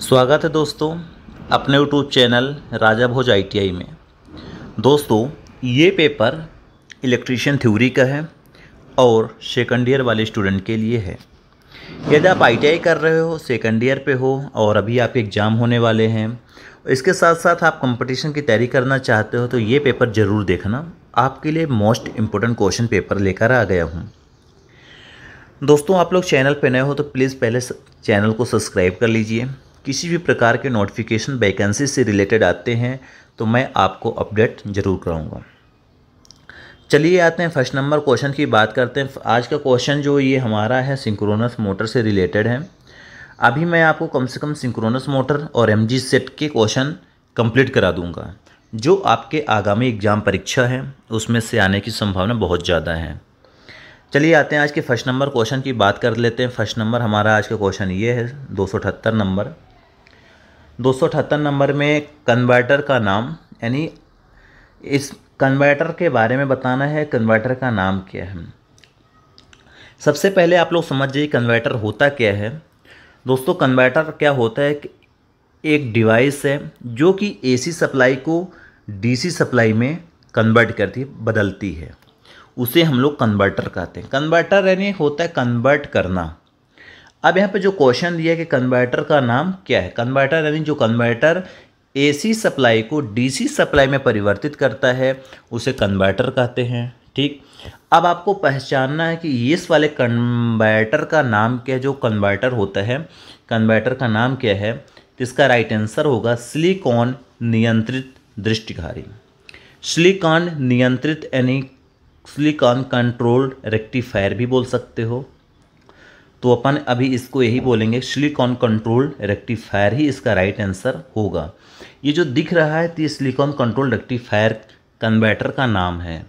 स्वागत है दोस्तों अपने यूट्यूब चैनल राजा भोज ITI में। दोस्तों ये पेपर इलेक्ट्रीशियन थ्योरी का है और सेकंड ईयर वाले स्टूडेंट के लिए है। यदि आप ITI कर रहे हो, सेकंड ईयर पे हो और अभी आपके एग्ज़ाम होने वाले हैं, इसके साथ साथ आप कंपटीशन की तैयारी करना चाहते हो तो ये पेपर ज़रूर देखना। आपके लिए मोस्ट इम्पोर्टेंट क्वेश्चन पेपर लेकर आ गया हूँ। दोस्तों आप लोग चैनल पे नए हो तो प्लीज़ पहले चैनल को सब्सक्राइब कर लीजिए। किसी भी प्रकार के नोटिफिकेशन वैकेंसी से रिलेटेड आते हैं तो मैं आपको अपडेट ज़रूर कराऊंगा। चलिए आते हैं फर्स्ट नंबर क्वेश्चन की बात करते हैं। आज का क्वेश्चन जो ये हमारा है सिंक्रोनस मोटर से रिलेटेड है। अभी मैं आपको कम से कम सिंक्रोनस मोटर और MG सेट के क्वेश्चन कंप्लीट करा दूंगा जो आपके आगामी एग्ज़ाम परीक्षा है उसमें से आने की संभावना बहुत ज़्यादा है। चलिए आते हैं आज के फर्स्ट नंबर क्वेश्चन की बात कर लेते हैं। फर्स्ट नंबर हमारा आज का क्वेश्चन ये है 278 नंबर। 278 नंबर में कन्वर्टर का नाम, यानी इस कन्वर्टर के बारे में बताना है। कन्वर्टर का नाम क्या है? सबसे पहले आप लोग समझ जाइए कन्वर्टर होता क्या है। दोस्तों कन्वर्टर क्या होता है कि एक डिवाइस है जो कि AC सप्लाई को DC सप्लाई में कन्वर्ट करती है, बदलती है, उसे हम लोग कन्वर्टर कहते हैं। कन्वर्टर यानी होता है कन्वर्ट करना। अब यहाँ पे जो क्वेश्चन दिया है कि कन्वर्टर का नाम क्या है। कन्वर्टर यानी जो कन्वर्टर AC सप्लाई को DC सप्लाई में परिवर्तित करता है उसे कन्वर्टर कहते हैं। ठीक, अब आपको पहचानना है कि इस वाले कन्वर्टर का नाम क्या है। जो कन्वर्टर होता है, कन्वर्टर का नाम क्या है, तो इसका राइट आंसर होगा सिलिकॉन नियंत्रित दृष्टिधारी। सिलिकॉन नियंत्रित यानी सिलिकॉन कंट्रोल्ड रेक्टिफायर भी बोल सकते हो। तो अपन अभी इसको यही बोलेंगे, सिलिकॉन कंट्रोल्ड रेक्टिफायर ही इसका राइट आंसर होगा। ये जो दिख रहा है तो ये सिलिकॉन कंट्रोल्ड रेक्टिफायर कन्वर्टर का नाम है।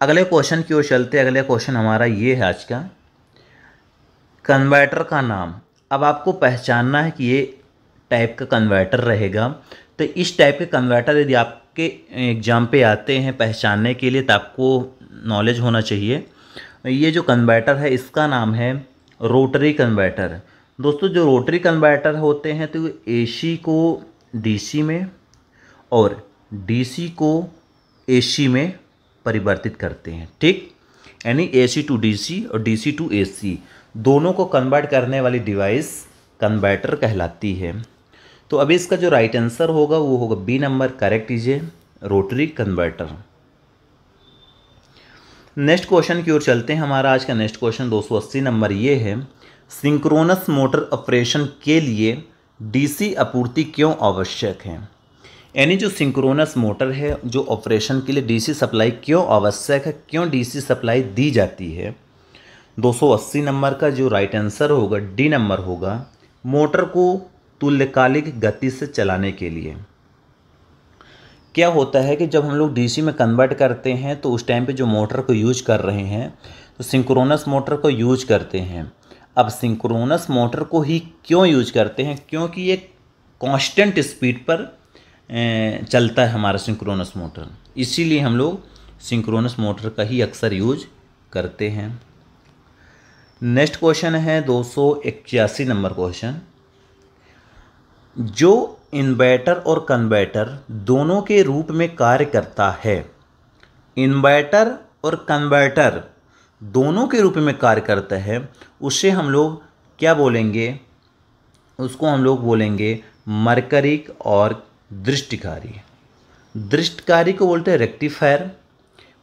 अगले क्वेश्चन की ओर चलते हैं। अगले क्वेश्चन हमारा ये है आज का, कन्वर्टर का नाम। अब आपको पहचानना है कि ये टाइप का कन्वर्टर रहेगा। तो इस टाइप के कन्वर्टर यदि आपके एग्जाम पे आते हैं पहचानने के लिए तो आपको नॉलेज होना चाहिए। ये जो कन्वर्टर है इसका नाम है रोटरी कन्वर्टर। दोस्तों जो रोटरी कन्वर्टर होते हैं तो AC को DC में और DC को AC में परिवर्तित करते हैं। ठीक, यानी AC टू DC और DC टू AC दोनों को कन्वर्ट करने वाली डिवाइस कन्वर्टर कहलाती है। तो अभी इसका जो राइट आंसर होगा वो होगा B नंबर, करेक्ट कीजिए, रोटरी कन्वर्टर। नेक्स्ट क्वेश्चन की ओर चलते हैं। हमारा आज का नेक्स्ट क्वेश्चन 280 नंबर ये है, सिंक्रोनस मोटर ऑपरेशन के लिए DC आपूर्ति क्यों आवश्यक है। यानी जो सिंक्रोनस मोटर है जो ऑपरेशन के लिए DC सप्लाई क्यों आवश्यक है, क्यों DC सप्लाई दी जाती है। 280 नंबर का जो राइट आंसर होगा D नंबर होगा, मोटर को तुल्यकालिक गति से चलाने के लिए। क्या होता है कि जब हम लोग DC में कन्वर्ट करते हैं तो उस टाइम पे जो मोटर को यूज कर रहे हैं तो सिंक्रोनस मोटर को यूज करते हैं। अब सिंक्रोनस मोटर को ही क्यों यूज करते हैं, क्योंकि ये कांस्टेंट स्पीड पर चलता है हमारा सिंक्रोनस मोटर, इसीलिए हम लोग सिंक्रोनस मोटर का ही अक्सर यूज करते हैं। नेक्स्ट क्वेश्चन है 281 नंबर क्वेश्चन, जो इन्वर्टर और कन्वर्टर दोनों के रूप में कार्य करता है। इन्वर्टर और कन्वर्टर दोनों के रूप में कार्य करता है, उसे हम लोग क्या बोलेंगे, उसको हम लोग बोलेंगे मरकरी और दृष्टिकारी। दृष्टिकारी को बोलते हैं रेक्टिफायर,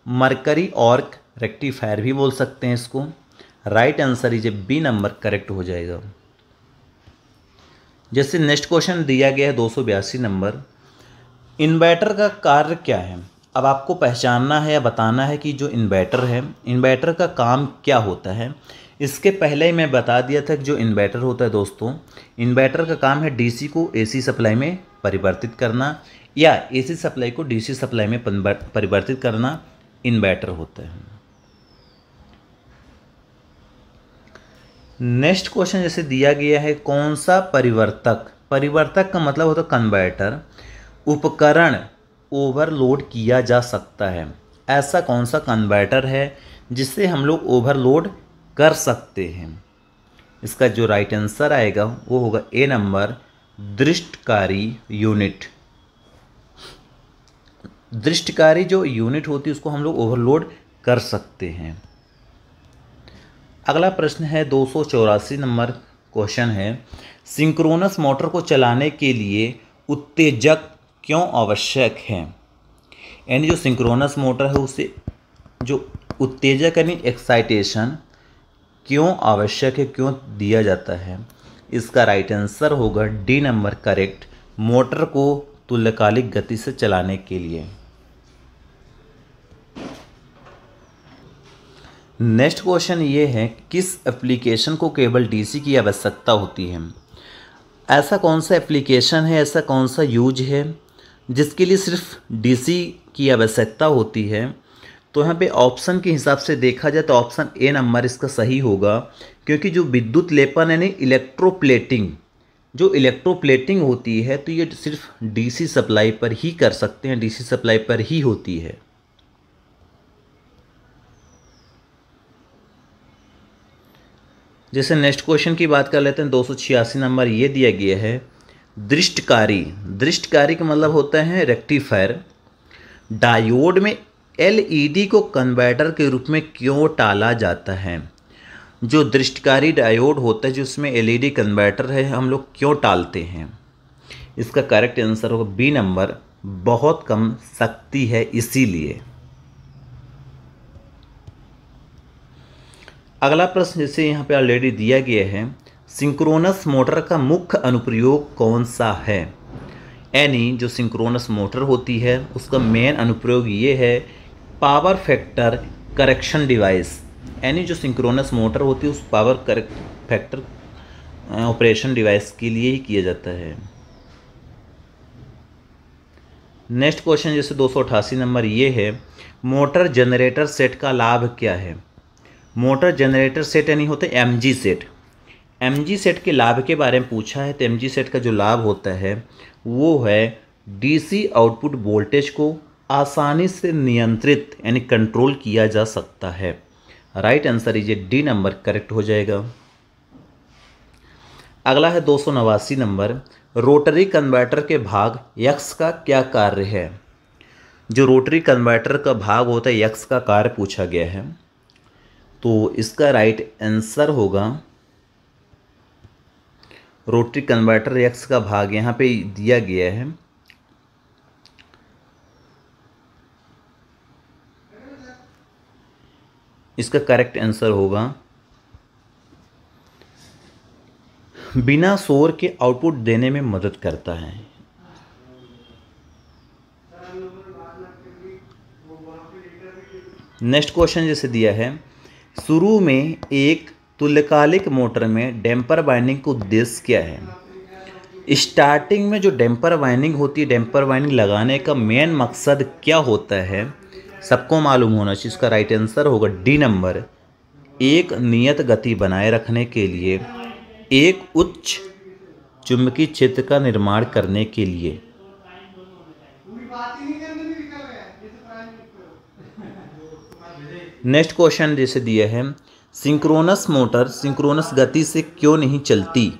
मरकरी और रेक्टिफायर भी बोल सकते हैं इसको। Right answer is B number, correct हो जाएगा। जैसे नेक्स्ट क्वेश्चन दिया गया है 282 नंबर, इन्वर्टर का कार्य क्या है। अब आपको पहचानना है या बताना है कि जो इन्वर्टर है, इन्वर्टर का काम क्या होता है। इसके पहले ही मैं बता दिया था कि जो इन्वर्टर होता है दोस्तों, इन्वर्टर का काम है DC को AC सप्लाई में परिवर्तित करना या AC सप्लाई को DC सप्लाई में परिवर्तित करना इन्वर्टर होता है। नेक्स्ट क्वेश्चन जैसे दिया गया है, कौन सा परिवर्तक, परिवर्तक का मतलब होता है कन्वर्टर, उपकरण ओवरलोड किया जा सकता है। ऐसा कौन सा कन्वर्टर है जिससे हम लोग ओवरलोड कर सकते हैं। इसका जो राइट आंसर आएगा वो होगा ए नंबर, दृष्टकारी यूनिट। दृष्टकारी जो यूनिट होती है उसको हम लोग ओवरलोड कर सकते हैं। अगला प्रश्न है 284 नंबर क्वेश्चन है, सिंक्रोनस मोटर को चलाने के लिए उत्तेजक क्यों आवश्यक है। यानी जो सिंक्रोनस मोटर है उसे जो उत्तेजक यानी एक्साइटेशन क्यों आवश्यक है, क्यों दिया जाता है। इसका राइट आंसर होगा डी नंबर करेक्ट, मोटर को तुल्यकालिक गति से चलाने के लिए। नेक्स्ट क्वेश्चन ये है, किस एप्लीकेशन को केवल डीसी की आवश्यकता होती है। ऐसा कौन सा एप्लीकेशन है, ऐसा कौन सा यूज है जिसके लिए सिर्फ डीसी की आवश्यकता होती है। तो यहाँ पे ऑप्शन के हिसाब से देखा जाए तो ऑप्शन ए नंबर इसका सही होगा, क्योंकि जो विद्युत लेपन यानी इलेक्ट्रोप्लेटिंग, जो इलेक्ट्रोप्लेटिंग होती है तो ये सिर्फ डीसी सप्लाई पर ही कर सकते हैं, डीसी सप्लाई पर ही होती है। जैसे नेक्स्ट क्वेश्चन की बात कर लेते हैं, 286 नंबर ये दिया गया है, दृष्टकारी। दृष्टकारी का मतलब होता है रेक्टिफायर। डायोड में एलईडी को कन्वर्टर के रूप में क्यों टाला जाता है। जो दृष्टकारी डायोड होता है जिसमें एलईडी कन्वर्टर है, हम लोग क्यों टालते हैं। इसका करेक्ट आंसर होगा बी नंबर, बहुत कम शक्ति है इसीलिए। अगला प्रश्न जैसे यहाँ पे ऑलरेडी दिया गया है, सिंक्रोनस मोटर का मुख्य अनुप्रयोग कौन सा है। यानी जो सिंक्रोनस मोटर होती है उसका मेन अनुप्रयोग ये है, पावर फैक्टर करेक्शन डिवाइस। यानी जो सिंक्रोनस मोटर होती है उस पावर फैक्टर ऑपरेशन डिवाइस के लिए ही किया जाता है। नेक्स्ट क्वेश्चन जैसे 288 नंबर ये है, मोटर जनरेटर सेट का लाभ क्या है। मोटर जनरेटर सेट यानी होता है एमजी सेट। एमजी सेट के लाभ के बारे में पूछा है, तो एमजी सेट का जो लाभ होता है वो है डीसी आउटपुट वोल्टेज को आसानी से नियंत्रित यानी कंट्रोल किया जा सकता है। Right answer is D number correct हो जाएगा। अगला है 289 नंबर, रोटरी कन्वर्टर के भाग यक्स का क्या कार्य है। जो रोटरी कन्वर्टर का भाग होता है यक्स का कार्य पूछा गया है, तो इसका राइट आंसर होगा रोटरी कन्वर्टर यक्स का भाग यहाँ पे दिया गया है। इसका करेक्ट आंसर होगा बिना शोर के आउटपुट देने में मदद करता है। नेक्स्ट क्वेश्चन जैसे दिया है, शुरू में एक तुल्यकालिक मोटर में डैम्पर वाइंडिंग का उद्देश्य क्या है। स्टार्टिंग में जो डैम्पर वाइंडिंग होती है, डैम्पर वाइंडिंग लगाने का मेन मकसद क्या होता है, सबको मालूम होना चाहिए। इसका राइट आंसर होगा डी नंबर, एक नियत गति बनाए रखने के लिए, एक उच्च चुंबकीय क्षेत्र का निर्माण करने के लिए। नेक्स्ट क्वेश्चन जैसे दिया है, सिंक्रोनस मोटर सिंक्रोनस गति से क्यों नहीं चलती।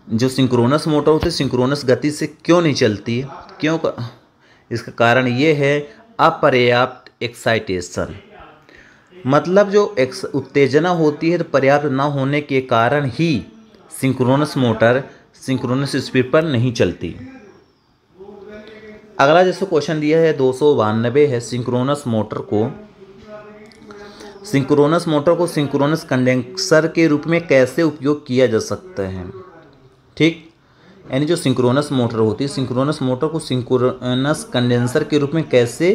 जो सिंक्रोनस मोटर होती है सिंक्रोनस गति से क्यों नहीं चलती, क्यों इसका कारण ये है अपर्याप्त एक्साइटेशन। मतलब जो उत्तेजना होती है तो पर्याप्त न होने के कारण ही सिंक्रोनस मोटर सिंक्रोनस स्पीड पर नहीं चलती। अगला जैसे क्वेश्चन दिया है 292 है, सिंक्रोनस मोटर को सिंक्रोनस कंडेंसर के रूप में कैसे उपयोग किया जा सकता है। ठीक, यानी जो सिंक्रोनस मोटर होती है सिंक्रोनस मोटर को सिंक्रोनस कंडेंसर के रूप में कैसे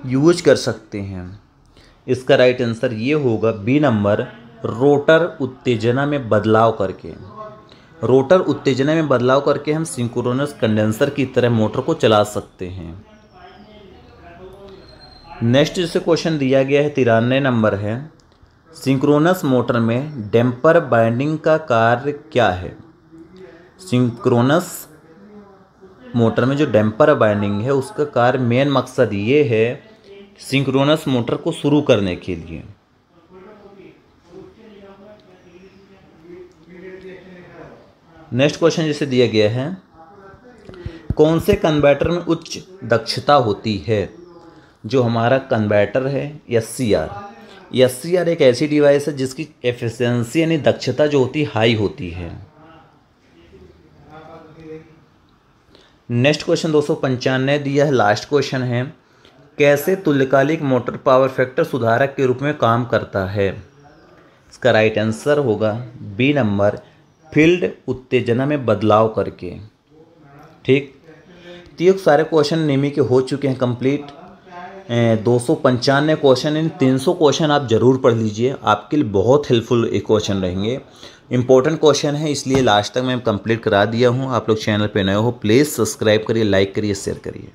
यूज कर सकते हैं। इसका राइट आंसर ये होगा बी नंबर, रोटर उत्तेजना में बदलाव करके। रोटर उत्तेजना में बदलाव करके हम सिंक्रोनस कंडेंसर की तरह मोटर को चला सकते हैं। नेक्स्ट जैसे क्वेश्चन दिया गया है 93 नंबर है, सिंक्रोनस मोटर में डैम्पर बाइंडिंग का कार्य क्या है। सिंक्रोनस मोटर में जो डैम्पर बाइंडिंग है उसका कार्य मेन मकसद ये है सिंक्रोनस मोटर को शुरू करने के लिए। नेक्स्ट क्वेश्चन जैसे दिया गया है, कौन से कन्वर्टर में उच्च दक्षता होती है? जो हमारा कन्वर्टर है SCR एक ऐसी डिवाइस है जिसकी एफिशिएंसी यानी दक्षता जो होती है हाई होती है। नेक्स्ट क्वेश्चन 295 दिया है, लास्ट क्वेश्चन है, कैसे तुल्यकालिक मोटर पावर फैक्टर सुधारक के रूप में काम करता है? इसका राइट आंसर होगा बी नंबर, फील्ड उत्तेजना में बदलाव करके। ठीक, तो ये सारे क्वेश्चन नेमी के हो चुके हैं कंप्लीट। 295 क्वेश्चन, इन 300 क्वेश्चन आप ज़रूर पढ़ लीजिए, आपके लिए बहुत हेल्पफुल एक क्वेश्चन रहेंगे। इंपॉर्टेंट क्वेश्चन है, इसलिए लास्ट तक मैं कंप्लीट करा दिया हूँ। आप लोग चैनल पे नए हो प्लीज़ सब्सक्राइब करिए, लाइक करिए, शेयर करिए।